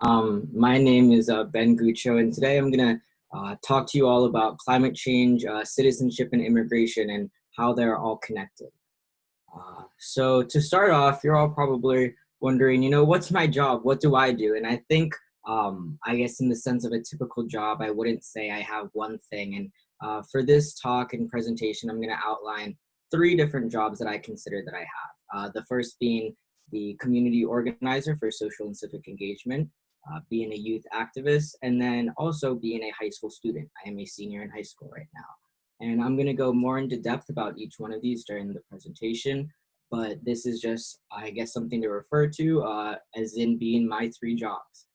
My name is Ben Gutschow, and today I'm going to talk to you all about climate change, citizenship, and immigration, and how they're all connected. So to start off, you're all probably wondering, what's my job? What do I do? And I think, I guess in the sense of a typical job, I wouldn't say I have one thing. And for this talk and presentation, I'm going to outline three different jobs that I consider that I have. The first being the community organizer for social and civic engagement, being a youth activist, and then also being a high school student. I am a senior in high school right now. And I'm going to go more into depth about each one of these during the presentation, but this is just, I guess, something to refer to as in being my three jobs.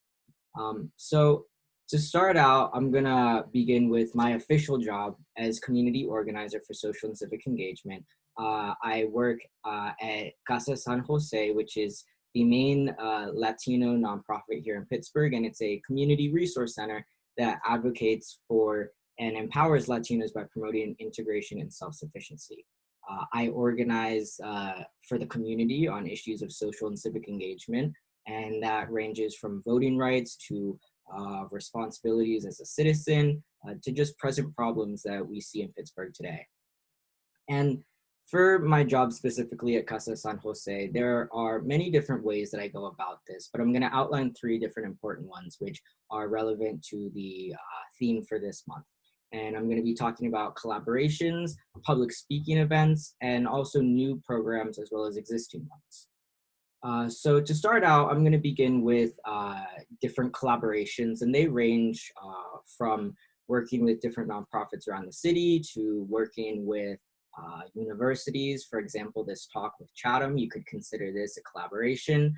So to start out, I'm going to begin with my official job as community organizer for social and civic engagement. I work at Casa San Jose, which is the main Latino nonprofit here in Pittsburgh, and it's a community resource center that advocates for and empowers Latinos by promoting integration and self-sufficiency. I organize for the community on issues of social and civic engagement, and that ranges from voting rights to responsibilities as a citizen to just present problems that we see in Pittsburgh today. And for my job specifically at Casa San Jose, there are many different ways that I go about this, but I'm going to outline three different important ones which are relevant to the theme for this month. And I'm going to be talking about collaborations, public speaking events, and also new programs as well as existing ones. So to start out, I'm going to begin with different collaborations, and they range from working with different nonprofits around the city to working with universities. For example, this talk with Chatham, you could consider this a collaboration.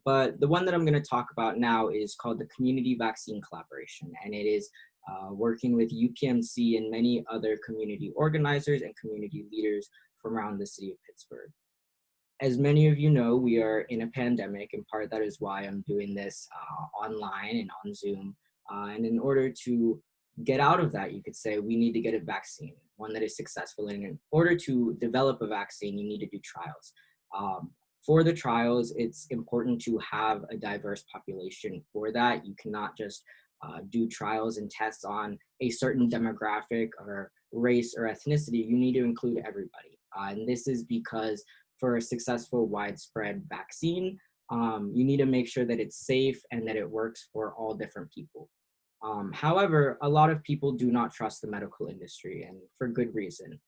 But the one that I'm going to talk about now is called the Community Vaccine Collaboration, and it is working with UPMC and many other community organizers and community leaders from around the city of Pittsburgh. As many of you know, we are in a pandemic. In part, that is why I'm doing this online and on Zoom. And in order to get out of that, you could say we need to get a vaccine, one that is successful. And in order to develop a vaccine, you need to do trials. For the trials, it's important to have a diverse population for that. You cannot just do trials and tests on a certain demographic or race or ethnicity. You need to include everybody. And this is because for a successful widespread vaccine, you need to make sure that it's safe and that it works for all different people. However, a lot of people do not trust the medical industry, and for good reason.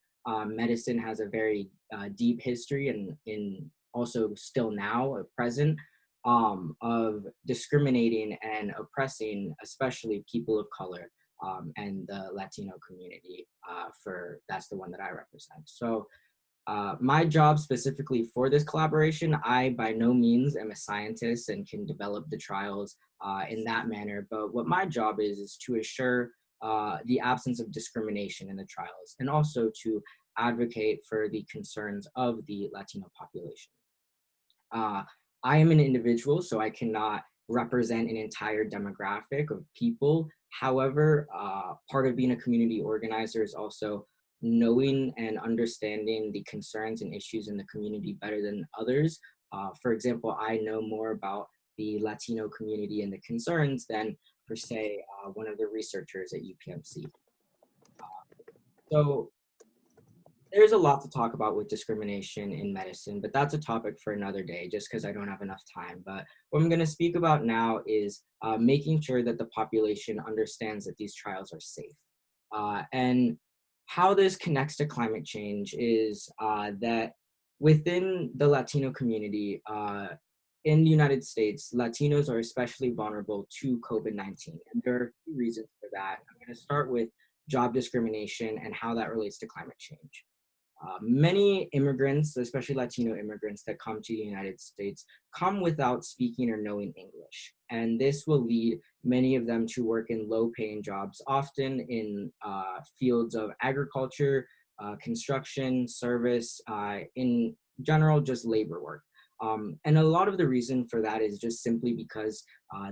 Medicine has a very deep history and in also still now present of discriminating and oppressing, especially people of color and the Latino community. That's the one that I represent. So my job specifically for this collaboration, I by no means am a scientist and can develop the trials in that manner, but what my job is to assure the absence of discrimination in the trials and also to advocate for the concerns of the Latino population. I am an individual, so I cannot represent an entire demographic of people. However, part of being a community organizer is also knowing and understanding the concerns and issues in the community better than others. For example, I know more about the Latino community and the concerns than, per se, one of the researchers at UPMC. So there's a lot to talk about with discrimination in medicine, but that's a topic for another day just because I don't have enough time. But what I'm going to speak about now is making sure that the population understands that these trials are safe. And how this connects to climate change is that within the Latino community in the United States, Latinos are especially vulnerable to COVID-19. And there are a few reasons for that. I'm going to start with job discrimination and how that relates to climate change. Many immigrants, especially Latino immigrants that come to the United States, come without speaking or knowing English. And this will lead many of them to work in low-paying jobs, often in fields of agriculture, construction, service, in general, just labor work. And a lot of the reason for that is just simply because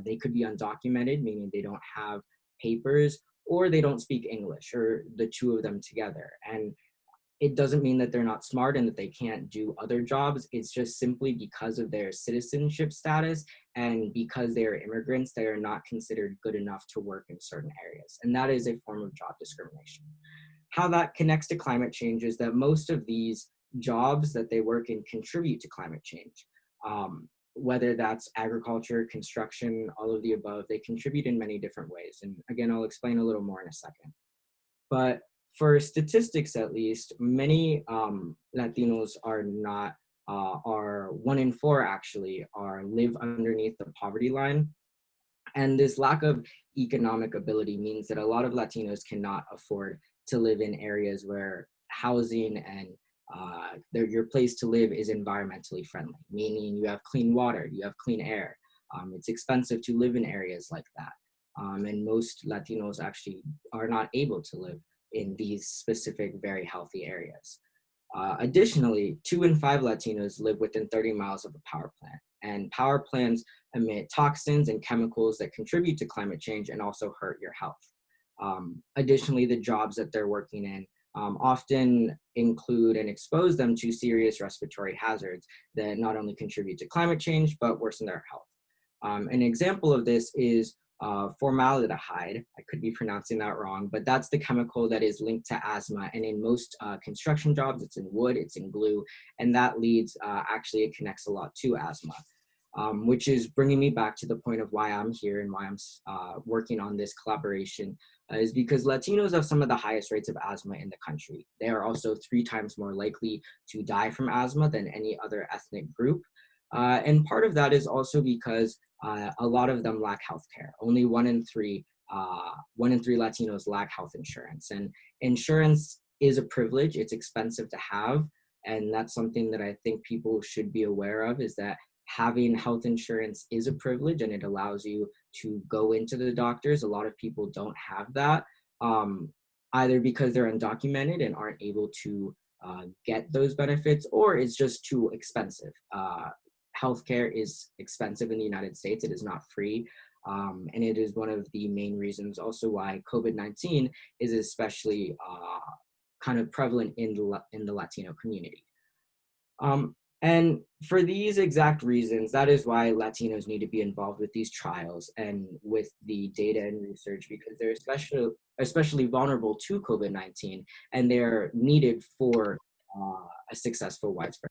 they could be undocumented, meaning they don't have papers, or they don't speak English, or the two of them together. And it doesn't mean that they're not smart and that they can't do other jobs. It's just simply because of their citizenship status and because they are immigrants, they are not considered good enough to work in certain areas. And that is a form of job discrimination. How that connects to climate change is that most of these jobs that they work in contribute to climate change. Whether that's agriculture, construction, all of the above, they contribute in many different ways. And again, I'll explain a little more in a second. But for statistics, at least, many Latinos are not, are 1 in 4 actually, are live underneath the poverty line. And this lack of economic ability means that a lot of Latinos cannot afford to live in areas where housing and your place to live is environmentally friendly, meaning you have clean water, you have clean air. It's expensive to live in areas like that. And most Latinos actually are not able to live in these specific, very healthy areas. Additionally, 2 in 5 Latinos live within 30 miles of a power plant, and power plants emit toxins and chemicals that contribute to climate change and also hurt your health. Additionally, the jobs that they're working in often include and expose them to serious respiratory hazards that not only contribute to climate change, but worsen their health. An example of this is formaldehyde. I could be pronouncing that wrong, but that's the chemical that is linked to asthma. And in most construction jobs, it's in wood, it's in glue, and that leads, actually, it connects a lot to asthma. Which is bringing me back to the point of why I'm here and why I'm working on this collaboration, is because Latinos have some of the highest rates of asthma in the country. They are also 3 times more likely to die from asthma than any other ethnic group. And part of that is also because a lot of them lack healthcare. Only 1 in 3 Latinos lack health insurance, and insurance is a privilege. It's expensive to have, and that's something that I think people should be aware of, is that having health insurance is a privilege and it allows you to go into the doctors. A lot of people don't have that, either because they're undocumented and aren't able to get those benefits, or it's just too expensive. Healthcare is expensive in the United States. It is not free. And it is one of the main reasons also why COVID-19 is especially kind of prevalent in the Latino community. And for these exact reasons, that is why Latinos need to be involved with these trials and with the data and research, because they're especially vulnerable to COVID-19, and they're needed for a successful widespread.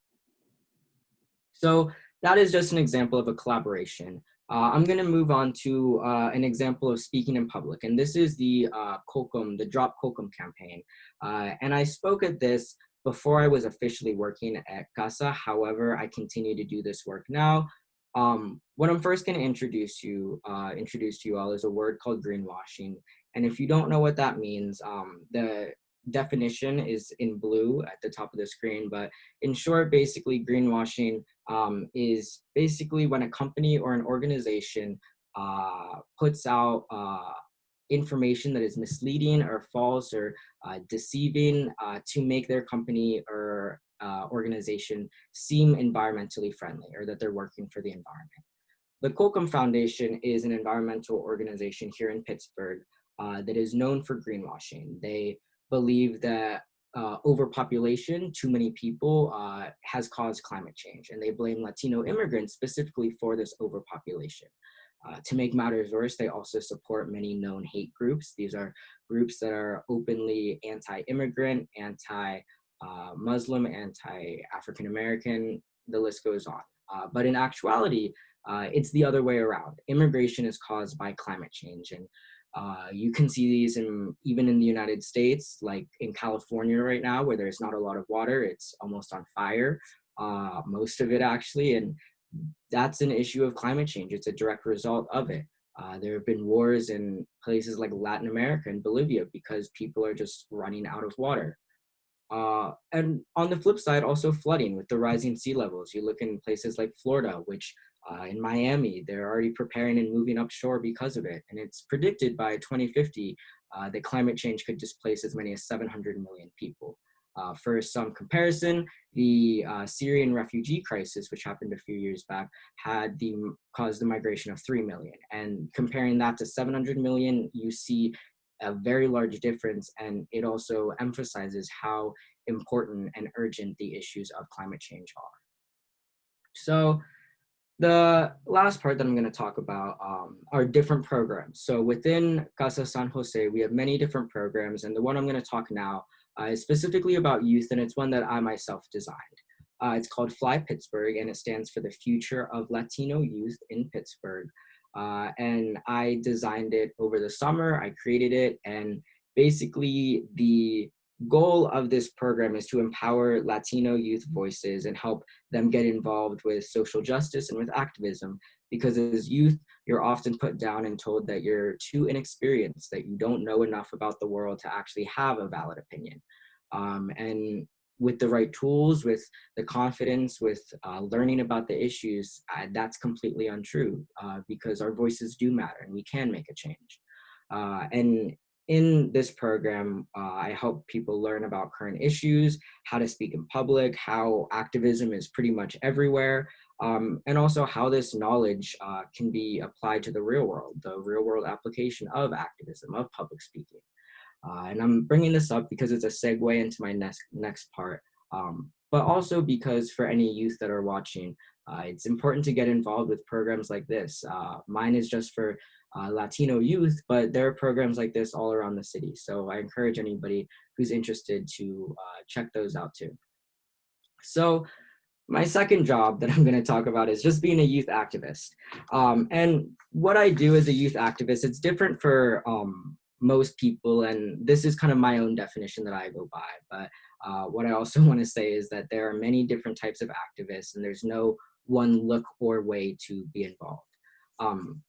So that is just an example of a collaboration. I'm going to move on to an example of speaking in public, and this is the KOKUM, the Drop KOKUM campaign. And I spoke at this before I was officially working at Casa. However, I continue to do this work now. What I'm first going to introduce to you all is a word called greenwashing. And if you don't know what that means, the definition is in blue at the top of the screen. But in short, basically, greenwashing is basically when a company or an organization puts out information that is misleading or false or deceiving to make their company or organization seem environmentally friendly, or that they're working for the environment. The KOKUM Foundation is an environmental organization here in Pittsburgh that is known for greenwashing. They believe that overpopulation, too many people, has caused climate change, and they blame Latino immigrants specifically for this overpopulation. To make matters worse, they also support many known hate groups. These are groups that are openly anti-immigrant, anti-Muslim, anti-African-American, the list goes on. But in actuality, it's the other way around. Immigration is caused by climate change, and you can see these even in the United States, like in California right now, where there's not a lot of water. It's almost on fire, most of it actually, and that's an issue of climate change. It's a direct result of it. There have been wars in places like Latin America and Bolivia because people are just running out of water. And on the flip side, also flooding with the rising sea levels. You look in places like Florida, which in Miami, they're already preparing and moving upshore because of it. And it's predicted by 2050 that climate change could displace as many as 700 million people. For some comparison, the Syrian refugee crisis, which happened a few years back, caused the migration of 3 million. And comparing that to 700 million, you see a very large difference. And it also emphasizes how important and urgent the issues of climate change are. So the last part that I'm going to talk about are different programs. So within Casa San Jose, we have many different programs, and the one I'm going to talk now is specifically about youth, and it's one that I myself designed. It's called Fly Pittsburgh, and it stands for the Future of Latino Youth in Pittsburgh. And I designed it over the summer. I created it, and basically the goal of this program is to empower Latino youth voices and help them get involved with social justice and with activism. Because as youth, you're often put down and told that you're too inexperienced, that you don't know enough about the world to actually have a valid opinion. And with the right tools, with the confidence, with learning about the issues, that's completely untrue because our voices do matter and we can make a change. And in this program, I help people learn about current issues, how to speak in public, how activism is pretty much everywhere, and also how this knowledge can be applied to the real world application of activism, of public speaking. And I'm bringing this up because it's a segue into my next part, but also because for any youth that are watching, it's important to get involved with programs like this. Mine is just for Latino youth, but there are programs like this all around the city. So I encourage anybody who's interested to check those out too. So my second job that I'm going to talk about is just being a youth activist. And what I do as a youth activist, it's different for most people, and this is kind of my own definition that I go by. But what I also want to say is that there are many different types of activists, and there's no one look or way to be involved.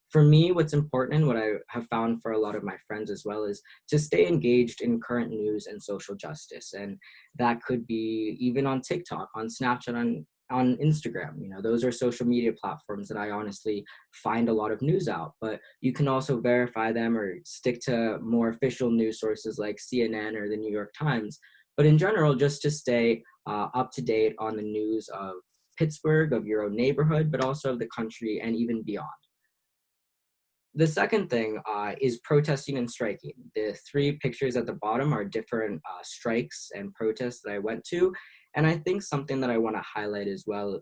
For me, what's important and what I have found for a lot of my friends as well is to stay engaged in current news and social justice. And that could be even on TikTok, on Snapchat, on Instagram. You know, those are social media platforms that I honestly find a lot of news out, but you can also verify them or stick to more official news sources like CNN or the New York Times. But in general, just to stay up to date on the news of Pittsburgh, of your own neighborhood, but also of the country and even beyond. The second thing is protesting and striking. The three pictures at the bottom are different strikes and protests that I went to. And I think something that I want to highlight as well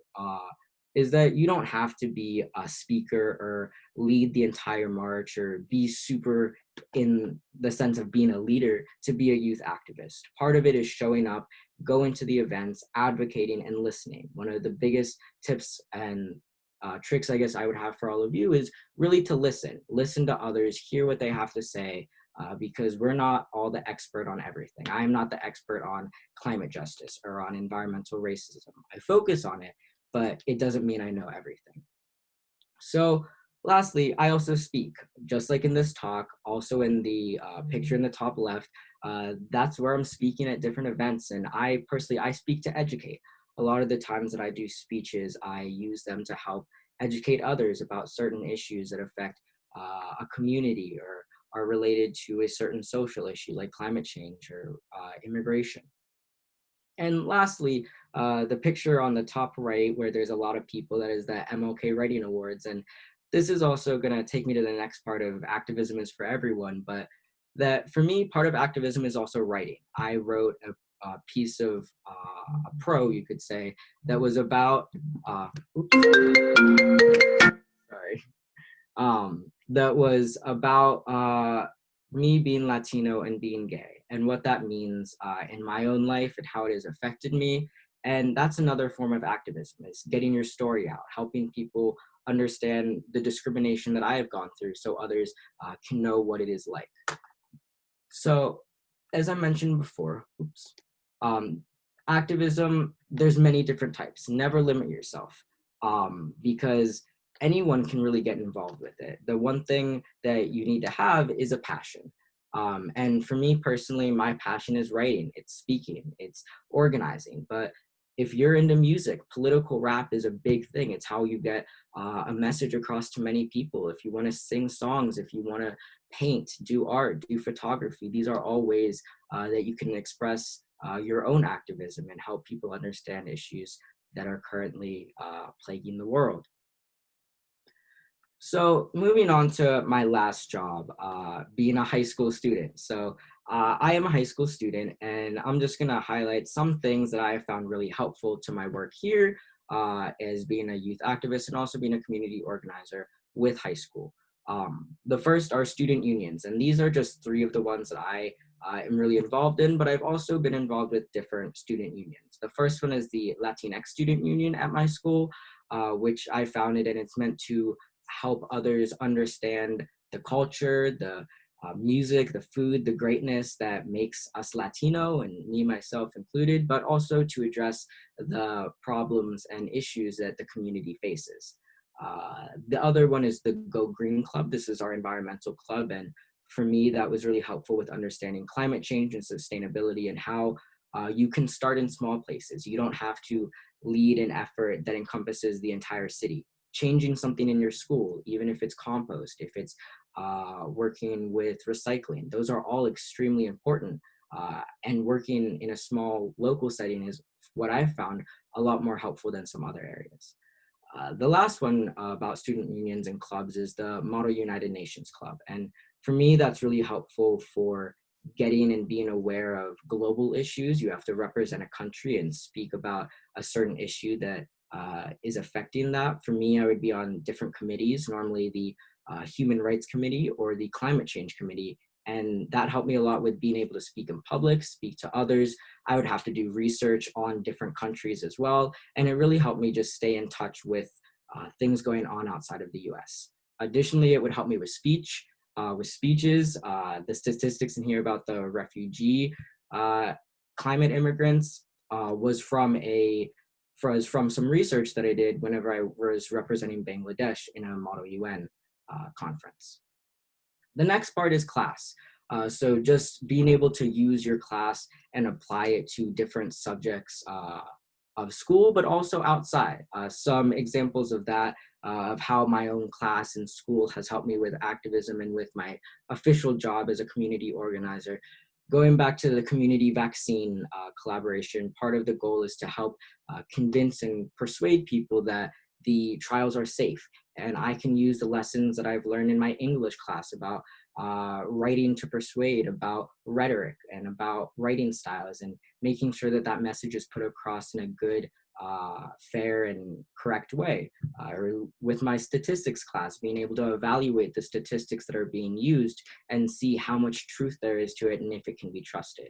is that you don't have to be a speaker or lead the entire march or be super in the sense of being a leader to be a youth activist. Part of it is showing up, going to the events, advocating, and listening. One of the biggest tips and tricks I guess I would have for all of you is really to listen to others, hear what they have to say, because we're not all the expert on everything. I am not the expert on climate justice or on environmental racism. I focus on it, but it doesn't mean I know everything. So lastly, I also speak, just like in this talk, also in the picture in the top left, that's where I'm speaking at different events. And I speak to educate. A lot of the times that I do speeches, I use them to help educate others about certain issues that affect a community or are related to a certain social issue like climate change or immigration. And lastly, the picture on the top right where there's a lot of people, that is the MLK Writing Awards. And this is also going to take me to the next part of activism is for everyone, but that for me, part of activism is also writing. I wrote a piece of a pro, you could say, that was about, that was about me being Latino and being gay and what that means in my own life and how it has affected me. And that's another form of activism, is getting your story out, helping people understand the discrimination that I have gone through so others can know what it is like. So as I mentioned before, activism, there's many different types. Never limit yourself because anyone can really get involved with it. The one thing that you need to have is a passion. And for me personally, my passion is writing, it's speaking, it's organizing. But if you're into music, political rap is a big thing. It's how you get a message across to many people. If you want to sing songs, if you want to paint, do art, do photography, these are all ways that you can express your own activism and help people understand issues that are currently plaguing the world. So moving on to my last job, being a high school student. So I am a high school student, and I'm just gonna highlight some things that I found really helpful to my work here as being a youth activist and also being a community organizer with high school. The first are student unions, and these are just three of the ones that I am really involved in, but I've also been involved with different student unions. The first one is the Latinx student union at my school, which I founded, and it's meant to help others understand the culture, the music, the food, the greatness that makes us Latino, and me, myself included, but also to address the problems and issues that the community faces. The other one is the Go Green Club. This is our environmental club. And for me, that was really helpful with understanding climate change and sustainability and how you can start in small places. You don't have to lead an effort that encompasses the entire city. Changing something in your school, even if it's compost, if it's working with recycling, those are all extremely important. And working in a small local setting is what I've found a lot more helpful than some other areas. The last one about student unions and clubs is the Model United Nations Club. And for me, that's really helpful for getting and being aware of global issues. You have to represent a country and speak about a certain issue that is affecting that. For me, I would be on different committees, normally the Human Rights Committee or the Climate Change Committee. And that helped me a lot with being able to speak in public, speak to others. I would have to do research on different countries as well. And it really helped me just stay in touch with things going on outside of the US. Additionally, it would help me with speeches, the statistics in here about the refugee climate immigrants was from some research that I did whenever I was representing Bangladesh in a Model UN conference. The next part is class. So just being able to use your class and apply it to different subjects of school, but also outside. Some examples of that, of how my own class in school has helped me with activism and with my official job as a community organizer. Going back to the community vaccine collaboration, part of the goal is to help convince and persuade people that the trials are safe. And I can use the lessons that I've learned in my English class about writing to persuade, about rhetoric, and about writing styles, and making sure that that message is put across in a good, fair, and correct way. Or with my statistics class, being able to evaluate the statistics that are being used and see how much truth there is to it and if it can be trusted.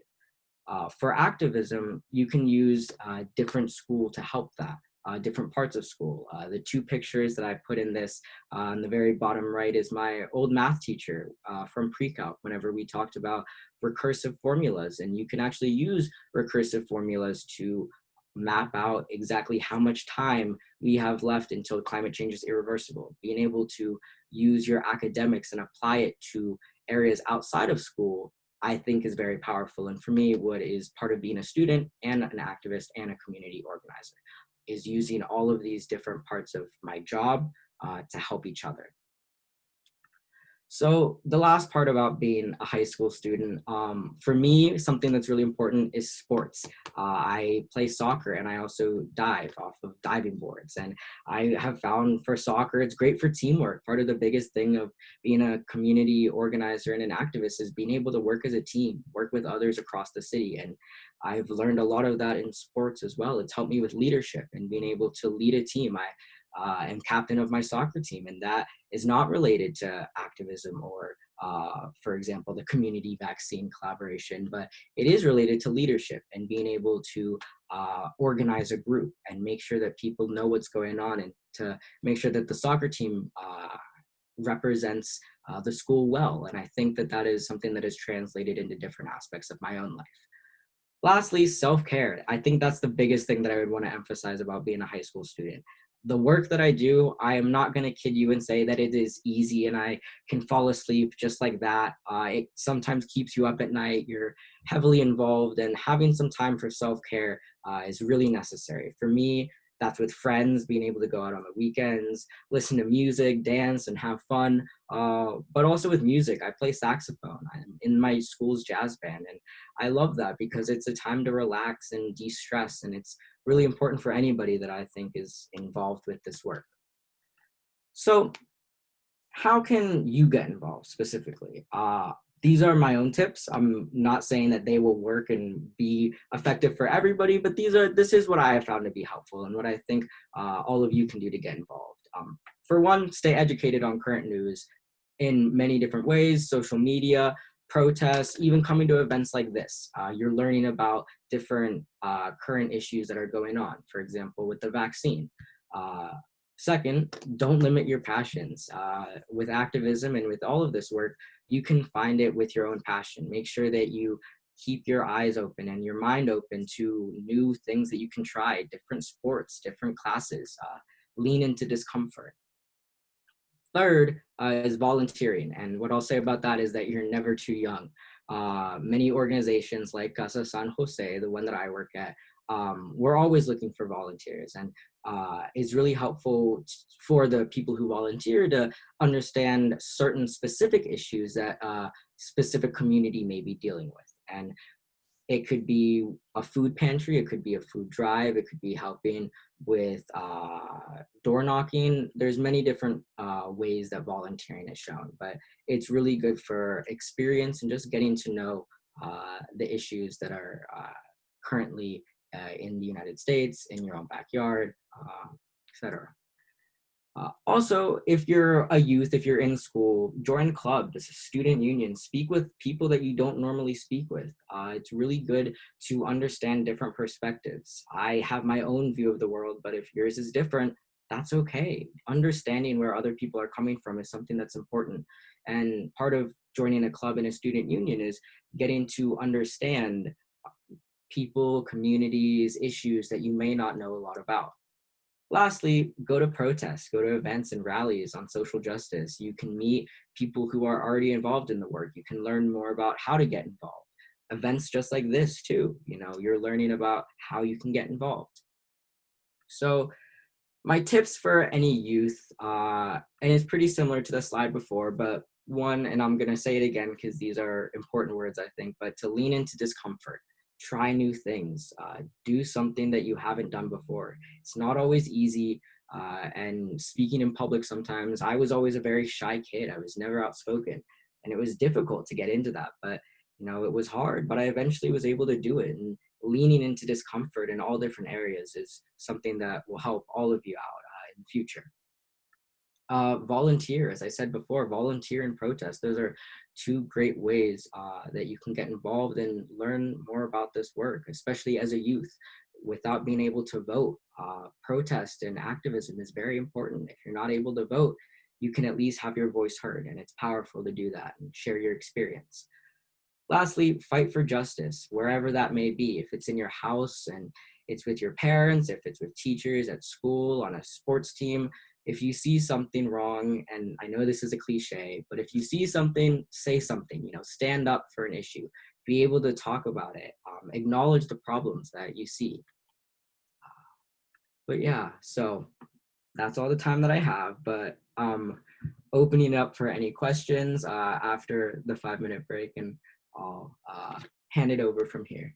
For activism, you can use different school to help that. Different parts of school. The two pictures that I put in this on the very bottom right is my old math teacher from pre-calc whenever we talked about recursive formulas. And you can actually use recursive formulas to map out exactly how much time we have left until climate change is irreversible. Being able to use your academics and apply it to areas outside of school, I think is very powerful. And for me, what is part of being a student and an activist and a community organizer is using all of these different parts of my job to help each other. So the last part about being a high school student, for me, something that's really important is sports. I play soccer and I also dive off of diving boards. And I have found for soccer, it's great for teamwork. Part of the biggest thing of being a community organizer and an activist is being able to work as a team, work with others across the city. And I've learned a lot of that in sports as well. It's helped me with leadership and being able to lead a team. I am captain of my soccer team, and that is not related to activism or, for example, the community vaccine collaboration, but it is related to leadership and being able to organize a group and make sure that people know what's going on and to make sure that the soccer team represents the school well. And I think that that is something that is translated into different aspects of my own life. Lastly, self-care. I think that's the biggest thing that I would want to emphasize about being a high school student. The work that I do, I am not going to kid you and say that it is easy and I can fall asleep just like that. It sometimes keeps you up at night. You're heavily involved, and having some time for self-care is really necessary. For me, that's with friends, being able to go out on the weekends, listen to music, dance, and have fun. But also with music, I play saxophone. I'm in my school's jazz band, and I love that because it's a time to relax and de-stress, and it's really important for anybody that I think is involved with this work. So how can you get involved specifically? these are my own tips. I'm not saying that they will work and be effective for everybody, but this is what I have found to be helpful and what I think all of you can do to get involved. For one, stay educated on current news in many different ways: social media, protests, even coming to events like this. You're learning about different current issues that are going on, for example, with the vaccine. Second, don't limit your passions. With activism and with all of this work, you can find it with your own passion. Make sure that you keep your eyes open and your mind open to new things that you can try, different sports, different classes. Lean into discomfort. Third is volunteering. And what I'll say about that is that you're never too young. Many organizations like Casa San Jose, the one that I work at, we're always looking for volunteers. And it's really helpful for the people who volunteer to understand certain specific issues that a specific community may be dealing with. And it could be a food pantry, it could be a food drive, it could be helping with door knocking. There's many different ways that volunteering is shown, but it's really good for experience and just getting to know the issues that are currently in the United States, in your own backyard, etc. Also, if you're a youth, if you're in school, join clubs, student unions, speak with people that you don't normally speak with. It's really good to understand different perspectives. I have my own view of the world, but if yours is different, that's okay. Understanding where other people are coming from is something that's important. And part of joining a club and a student union is getting to understand people, communities, issues that you may not know a lot about. Lastly, go to protests, go to events and rallies on social justice. You can meet people who are already involved in the work. You can learn more about how to get involved. Events just like this too, you're learning about how you can get involved. So my tips for any youth, and it's pretty similar to the slide before, but one, and I'm gonna say it again because these are important words, I think, but to lean into discomfort. Try new things, do something that you haven't done before. It's not always easy, and speaking in public sometimes, I was always a very shy kid. I was never outspoken, and it was difficult to get into that, but it was hard, but I eventually was able to do it. And leaning into discomfort in all different areas is something that will help all of you out in the future. Volunteer, as I said before, volunteer and protest. Those are two great ways that you can get involved and learn more about this work, especially as a youth. Without being able to vote, protest and activism is very important. If you're not able to vote, you can at least have your voice heard, and it's powerful to do that and share your experience. Lastly, fight for justice, wherever that may be. If it's in your house and it's with your parents, if it's with teachers at school, on a sports team, if you see something wrong, and I know this is a cliche, but if you see something, say something, stand up for an issue, be able to talk about it, acknowledge the problems that you see. But yeah, so that's all the time that I have, but opening up for any questions after the 5-minute break, and I'll hand it over from here.